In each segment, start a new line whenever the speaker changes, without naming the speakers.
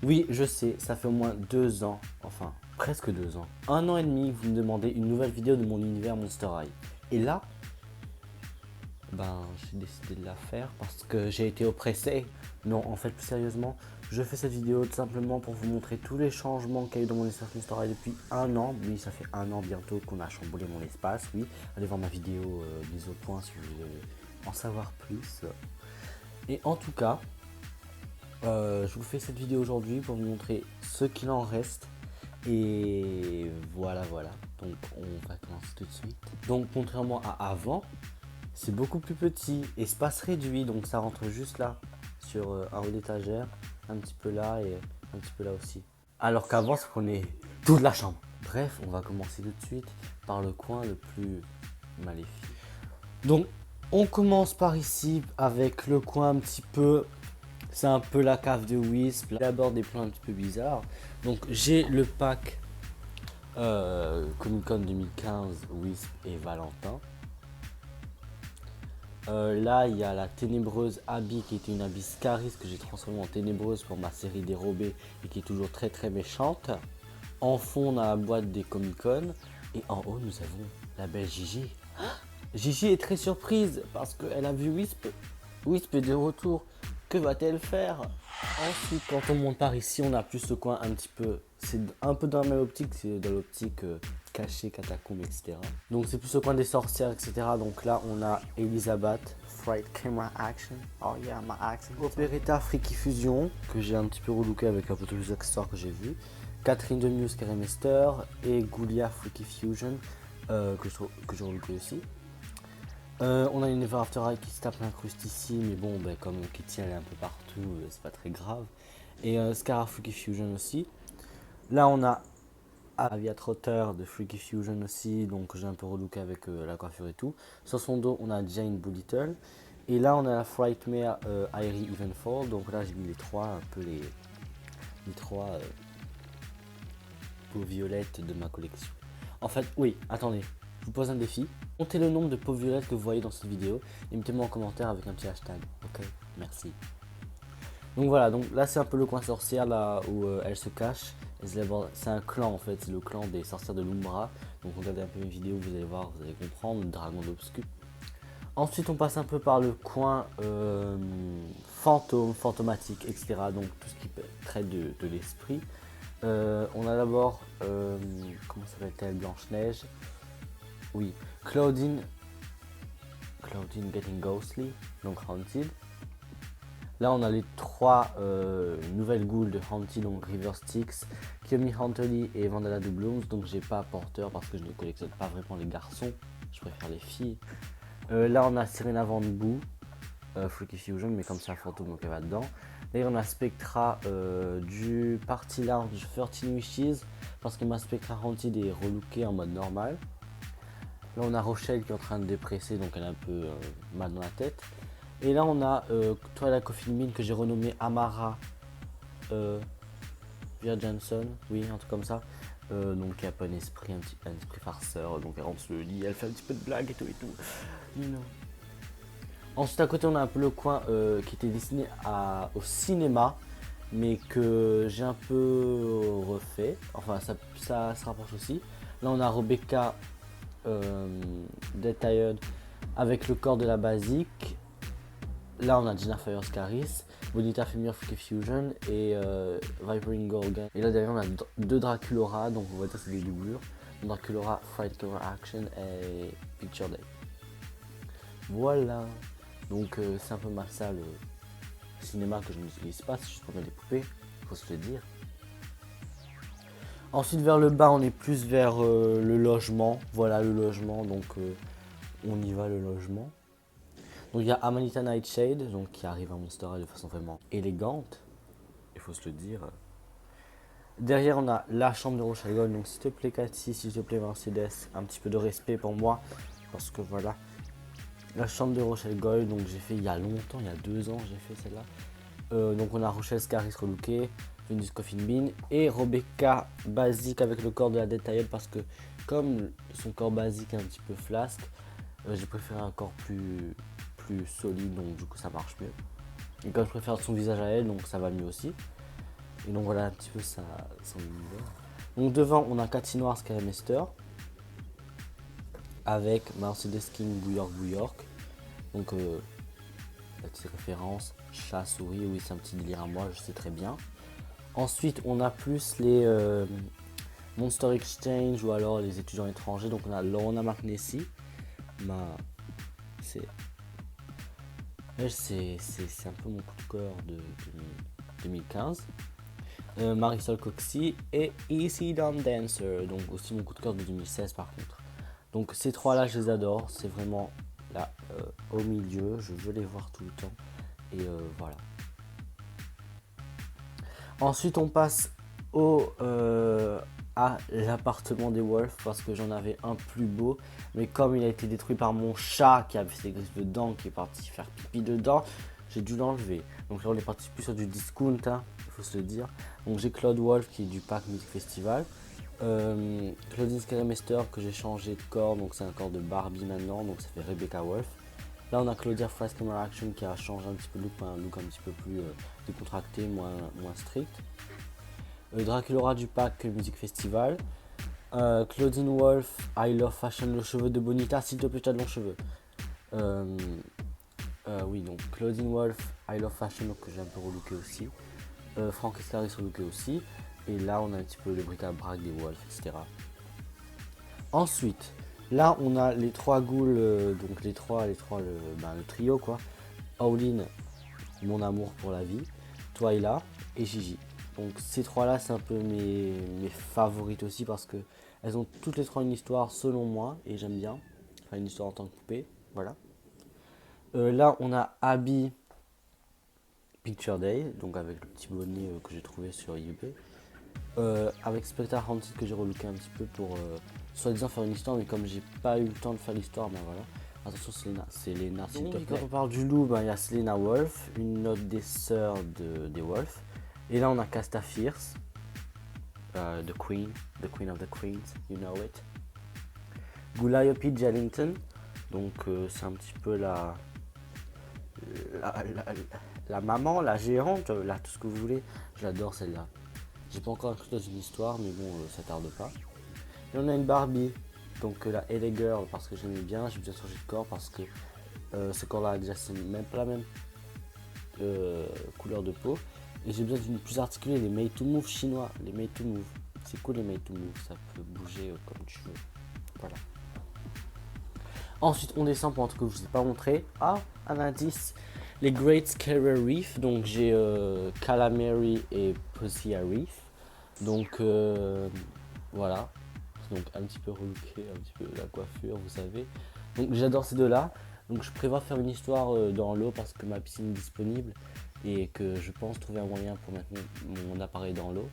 Oui, je sais, ça fait au moins 2 ans, enfin presque 2 ans, 1 an et demi, vous me demandez une nouvelle vidéo de mon univers Monster High. Et là, j'ai décidé de la faire parce que j'ai été oppressé. Non, en fait, plus sérieusement, je fais cette vidéo tout simplement pour vous montrer tous les changements qu'il y a eu dans mon espace Monster High depuis 1 an. Oui, ça fait 1 an bientôt qu'on a chamboulé mon espace, oui. Allez voir ma vidéo mise au point si vous voulez en savoir plus. Et en tout cas, je vous fais cette vidéo aujourd'hui pour vous montrer ce qu'il en reste. Et voilà, voilà. Donc on va commencer tout de suite. Donc contrairement à avant, c'est beaucoup plus petit, espace réduit, donc ça rentre juste là, sur un haut d'étagère, un petit peu là et un petit peu là aussi. Alors qu'avant, ça prenait toute la chambre. Bref, on va commencer tout de suite par le coin le plus maléfique. Donc, on commence par ici avec le coin un petit peu. C'est un peu la cave de Wisp. Il aborde des plans un petit peu bizarres. Donc, j'ai le pack Comic Con 2015, Wisp et Valentin. Là, il y a la ténébreuse Abby qui était une Abby Scaris que j'ai transformée en ténébreuse pour ma série dérobée et qui est toujours très très méchante. En fond, on a la boîte des Comic Con. Et en haut, nous avons la belle Gigi. Gigi est très surprise parce qu'elle a vu Wisp. Wisp est de retour. Que va-t-elle faire? Ensuite, quand on monte par ici, on a plus ce coin un petit peu. C'est un peu dans la même optique, c'est dans l'optique cachée, catacombe, etc. Donc c'est plus ce coin des sorcières, etc. Donc là, on a Elisabeth, Fright Camera Action. Oh yeah, my action. Operetta Freaky Fusion, que j'ai un petit peu relooké avec un peu tous les accessoires que j'ai vus. Catherine de Muse, Keremester. Et Goulia Freaky Fusion, que j'ai relooké aussi. On a une Ever After Eye qui se tape l'incruste ici, mais bon, comme Kitty elle est un peu partout, c'est pas très grave. Et Scarra Freaky Fusion aussi. Là, on a Avia Trotter de Freaky Fusion aussi, donc j'ai un peu relooké avec la coiffure et tout. Sur son dos, on a Jane Boolittle. Et là, on a la Frightmare Irie Evenfall, donc là, j'ai mis les trois, un peu les trois peaux violettes de ma collection. En fait, oui, attendez, je vous pose un défi. Comptez le nombre de peaux violettes que vous voyez dans cette vidéo et mettez-moi en commentaire avec un petit hashtag. Ok, merci. Donc voilà, donc là c'est un peu le coin sorcière là où elle se cache. C'est un clan en fait, c'est le clan des sorcières de l'Umbra. Donc regardez un peu mes vidéos, vous allez voir, vous allez comprendre, le dragon d'Obscur. Ensuite on passe un peu par le coin fantôme, fantomatique, etc. Donc tout ce qui traite de l'esprit. On a d'abord, comment s'appelle-t-elle, Blanche-Neige. Oui, Claudine Getting Ghostly, donc Haunted. Là, on a les trois nouvelles ghouls de Haunted, donc River Styx, Kiyomi Huntley et Vandala de Blooms. Donc, j'ai pas porteur parce que je ne collectionne pas vraiment les garçons, je préfère les filles. Là, on a Serena Van Boo, Freaky Fusion, mais comme c'est un fantôme, donc elle va dedans. Là, on a Spectra du Party Lounge 13 Wishes, parce que ma Spectra Haunted est relookée en mode normal. Là, on a Rochelle qui est en train de dépresser, donc elle a un peu mal dans la tête. Et là, on a Twilight Coffin Mine que j'ai renommé Amara Via Johnson, oui, un truc comme ça. Donc, il y a pas un esprit farceur. Donc, elle rentre sur le lit, elle fait un petit peu de blague et tout et tout. You know. Ensuite, à côté, on a un peu le coin qui était destiné au cinéma, mais que j'ai un peu refait. Enfin, ça se rapproche aussi. Là, on a Rebecca Dead Tired avec le corps de la basique. Là, on a Gina Fire Scaris, Bonita Femure Freaky Fusion et Vipering Gorgon. Et là, derrière, on a deux Draculora, donc on va dire que c'est des doublures. Draculora Fright Cover Action et Picture Day. Voilà. Donc, c'est un peu ma salle cinéma que je n'utilise pas, c'est juste pour mettre des poupées, faut se le dire. Ensuite, vers le bas, on est plus vers le logement. Voilà, le logement, donc on y va, le logement. Donc il y a Amanita Nightshade, donc qui arrive à Monster High de façon vraiment élégante, il faut se le dire. Derrière on a la chambre de Rochelle Gold, donc s'il te plaît Cathy, s'il te plaît Mercedes, un petit peu de respect pour moi, parce que voilà. La chambre de Rochelle Gold, donc j'ai fait il y a longtemps, il y a 2 ans j'ai fait celle-là. Donc on a Rochelle Scaris relooké, Venus Coffin Bean et Rebecca basique avec le corps de la Dead Tired parce que comme son corps basique est un petit peu flasque, j'ai préféré un corps plus solide, donc du coup ça marche mieux. Et comme je préfère son visage à elle, donc ça va mieux aussi. Et donc voilà un petit peu son univers. Donc devant, on a Catinoir Skymaster avec Mercedes King Bouyork Bouyork. Donc la petite référence, chat, souris, oui c'est un petit délire à moi, je sais très bien. Ensuite on a plus les Monster Exchange ou alors les étudiants étrangers. Donc on a Lorna McNessie. C'est un peu mon coup de cœur de 2015. Marisol Coxy et Easy Down Dancer, donc aussi mon coup de cœur de 2016 par contre. Donc ces trois là je les adore, c'est vraiment là au milieu, je veux les voir tout le temps et voilà. Ensuite on passe à l'appartement des Wolves parce que j'en avais un plus beau, mais comme il a été détruit par mon chat qui avait ses griffes dedans, qui est parti faire pipi dedans, j'ai dû l'enlever. Donc là on est parti plus sur du discount, hein, il faut se le dire. Donc j'ai Claude Wolf qui est du pack Music Festival, Claudine Skymaster que j'ai changé de corps, donc c'est un corps de Barbie maintenant, donc ça fait Rebecca Wolf. Là on a Claudia Fast Camera Action qui a changé un petit peu de look, un look un petit peu plus décontracté, moins strict. Draculaura du pack Music Festival. Claudine Wolf, I Love Fashion, le cheveu de Bonita, s'il te plaît, t'as de longs cheveux. Oui, donc Claudine Wolf, I Love Fashion, donc, que j'ai un peu relooké aussi. Franck Esclaris relooké aussi. Et là, on a un petit peu le bric-à-brac des Wolves, etc. Ensuite, là, on a les trois ghouls, donc le trio, quoi. Auline, mon amour pour la vie. Twyla et Gigi. Donc ces trois là c'est un peu mes favorites aussi parce que elles ont toutes les trois une histoire selon moi et j'aime bien. Enfin une histoire en tant que poupée, voilà. Là on a Abby Picture Day, donc avec le petit bonnet que j'ai trouvé sur eBay. Avec Spectre Haunted que j'ai relooké un petit peu pour soi-disant faire une histoire, mais comme j'ai pas eu le temps de faire l'histoire, ben voilà. Attention Selena s'il te plaît. Quand on parle du loup, ben, il y a Selena Wolf, une autre des sœurs des Wolf. Et là on a Casta Fierce, the Queen of the Queens, you know it. Gulaiope Jellington, donc c'est un petit peu la maman, la géante, là tout ce que vous voulez. J'adore celle-là. J'ai pas encore inclus dans une histoire, mais bon, ça tarde pas. Et on a une Barbie, donc la LA Girl parce que j'aimais bien, j'ai bien changé de corps parce que ce corps-là déjà c'est même pas la même couleur de peau. Et j'ai besoin d'une plus articulée, les Made to Move chinois, les Made to Move. C'est cool les Made to Move, ça peut bouger comme tu veux. Voilà. Ensuite on descend pour un truc que je vous ai pas montré. Ah, un indice. Les Great Scary Reef, donc j'ai Calamari et Pussy Reef. Donc voilà. Donc un petit peu relooké, un petit peu la coiffure, vous savez. Donc j'adore ces deux là. Donc je prévois faire une histoire dans l'eau parce que ma piscine est disponible et que je pense trouver un moyen pour mettre mon appareil dans l'eau.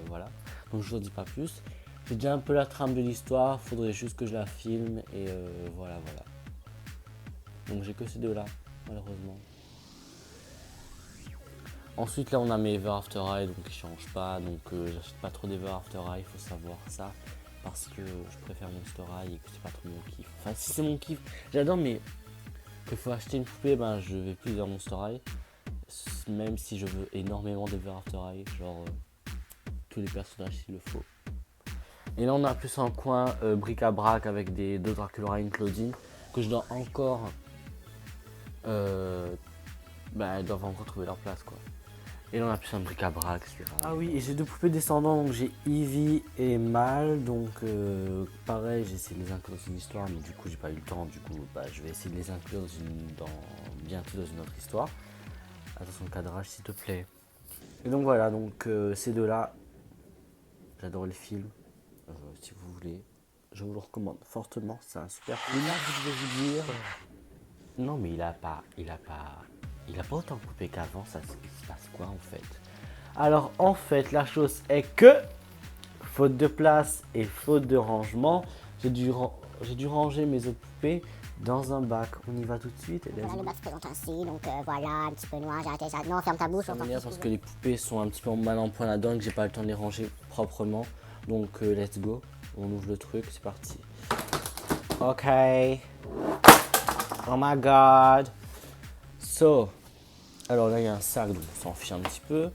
Voilà. Donc je vous en dis pas plus. J'ai déjà un peu la trame de l'histoire, faudrait juste que je la filme et voilà. Donc j'ai que ces deux là, malheureusement. Ensuite là on a mes Ever After Eye donc ils changent pas, donc j'achète pas trop d'Ever After Eye, il faut savoir ça. Parce que je préfère Monster High et que c'est pas trop mon kiff. Enfin si c'est mon kiff, j'adore mais qu'il faut acheter une poupée, ben je vais plus vers Monster High. Même si je veux énormément d'Ever After High, genre tous les personnages s'il le faut. Et là on a plus un coin bric-à-brac avec deux Dracula et une Claudine que je dois encore elles doivent encore trouver leur place quoi. Et là on a plus un bric-à-brac, etc. Ah oui, et j'ai deux poupées descendants, donc j'ai Evie et Mal, donc pareil j'ai essayé de les inclure dans une histoire, mais du coup j'ai pas eu le temps, du coup je vais essayer de les inclure bientôt dans une autre histoire. Attention le cadrage s'il te plaît. Et donc voilà, donc ces deux là, j'adore les films, si vous voulez, je vous le recommande fortement, c'est un super film. Et là je vais vous dire, non mais il a pas autant coupé qu'avant, ça se passe quoi en fait? Alors en fait la chose est que, faute de place et faute de rangement, j'ai dû ranger mes autres poupées dans un bac. On y va tout de suite.
Voilà, le bac se présente ainsi, donc voilà, un petit peu noir, j'ai arrêté ça. Non, ferme ta bouche.
Ça m'énerve parce que les poupées sont un petit peu mal en point là-dedans et que j'ai pas le temps de les ranger proprement. Donc let's go, on ouvre le truc, c'est parti. Ok. Oh my god. So, Alors là il y a un sac, donc on s'en fiche un petit peu.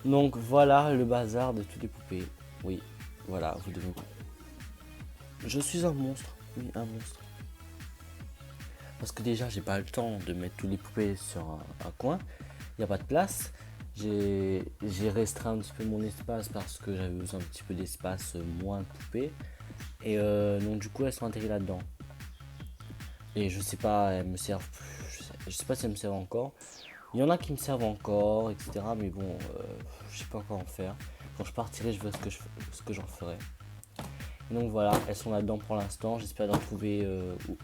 Donc voilà le bazar de toutes les poupées. Oui, voilà, vous devez... Je suis un monstre, oui, un monstre. Parce que déjà j'ai pas le temps de mettre toutes les poupées sur un coin. Il n'y a pas de place. J'ai restreint un petit peu mon espace parce que j'avais besoin un petit peu d'espace, moins de poupées. Et donc du coup elles sont intégrées là-dedans. Et je sais pas, elles me servent plus. Je sais pas si elles me servent encore. Il y en a qui me servent encore, etc. Mais bon, je sais pas quoi en faire. Quand je partirai, je verrai ce que j'en ferai. Et donc voilà, elles sont là-dedans pour l'instant. J'espère d'en trouver,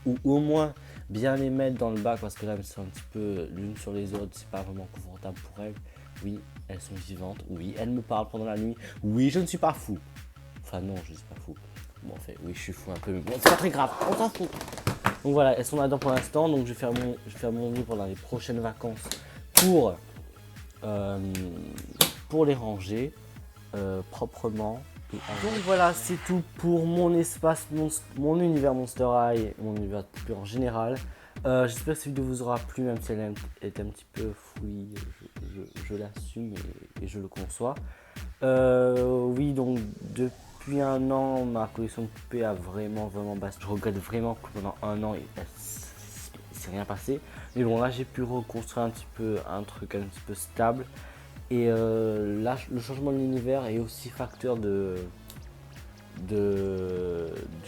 ou au moins bien les mettre dans le bac parce que là elles sont un petit peu l'une sur les autres. C'est pas vraiment confortable pour elles. Oui, elles sont vivantes. Oui, elles me parlent pendant la nuit. Oui, je ne suis pas fou. Enfin non, je ne suis pas fou. Bon, en fait, oui, je suis fou un peu, mais bon, c'est pas très grave. On s'en fout. Donc voilà, elles sont là-dedans pour l'instant. Donc je vais faire mon lit pendant les prochaines vacances pour les ranger proprement. Donc voilà, c'est tout pour mon espace, mon univers Monster High, mon univers plus en général. J'espère que cette vidéo vous aura plu, même si elle est un petit peu fouillie, je l'assume et je le conçois. Oui, donc depuis un an, ma collection de poupées a vraiment baissé. Je regrette vraiment que pendant un an, il s'est rien passé. Mais bon, là, j'ai pu reconstruire un petit peu un truc un petit peu stable. Et là, le changement de l'univers est aussi facteur du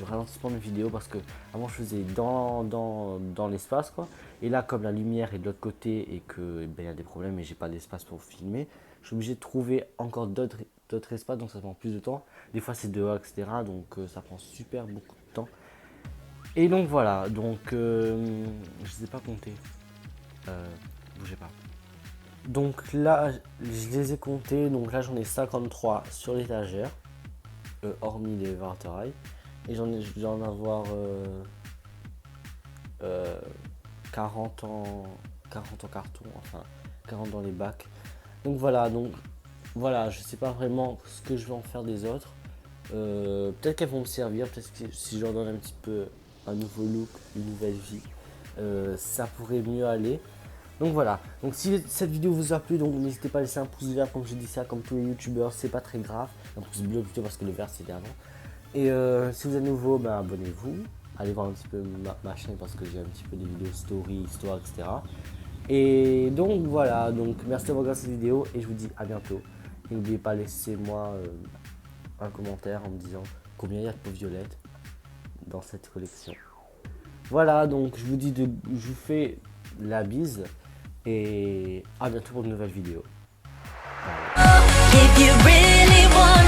ralentissement de vidéos parce que avant je faisais dans l'espace quoi, et là comme la lumière est de l'autre côté et que il y a des problèmes et j'ai pas d'espace pour filmer, je suis obligé de trouver encore d'autres espaces, donc ça prend plus de temps, des fois c'est dehors etc, donc ça prend super beaucoup de temps. Et donc voilà, donc je sais pas compter, bougez pas. Donc là, je les ai comptés, donc là j'en ai 53 sur l'étagère, hormis les Varterailles. Et je dois en avoir 40 en carton, enfin 40 dans les bacs. Donc voilà, je sais pas vraiment ce que je vais en faire des autres. Peut-être qu'elles vont me servir, peut-être que si je leur donne un petit peu un nouveau look, une nouvelle vie, ça pourrait mieux aller. Donc voilà, donc si cette vidéo vous a plu, donc n'hésitez pas à laisser un pouce vert comme je dis ça, comme tous les youtubeurs, c'est pas très grave. Un pouce bleu plutôt parce que le vert c'était avant. Et si vous êtes nouveau, ben, abonnez-vous. Allez voir un petit peu ma chaîne parce que j'ai un petit peu des vidéos story, histoire, etc. Et donc voilà, donc merci d'avoir regardé cette vidéo et je vous dis à bientôt. Et n'oubliez pas, laissez-moi un commentaire en me disant combien il y a de peaux violettes dans cette collection. Voilà, donc je vous fais la bise et à bientôt pour une nouvelle vidéo. Bye.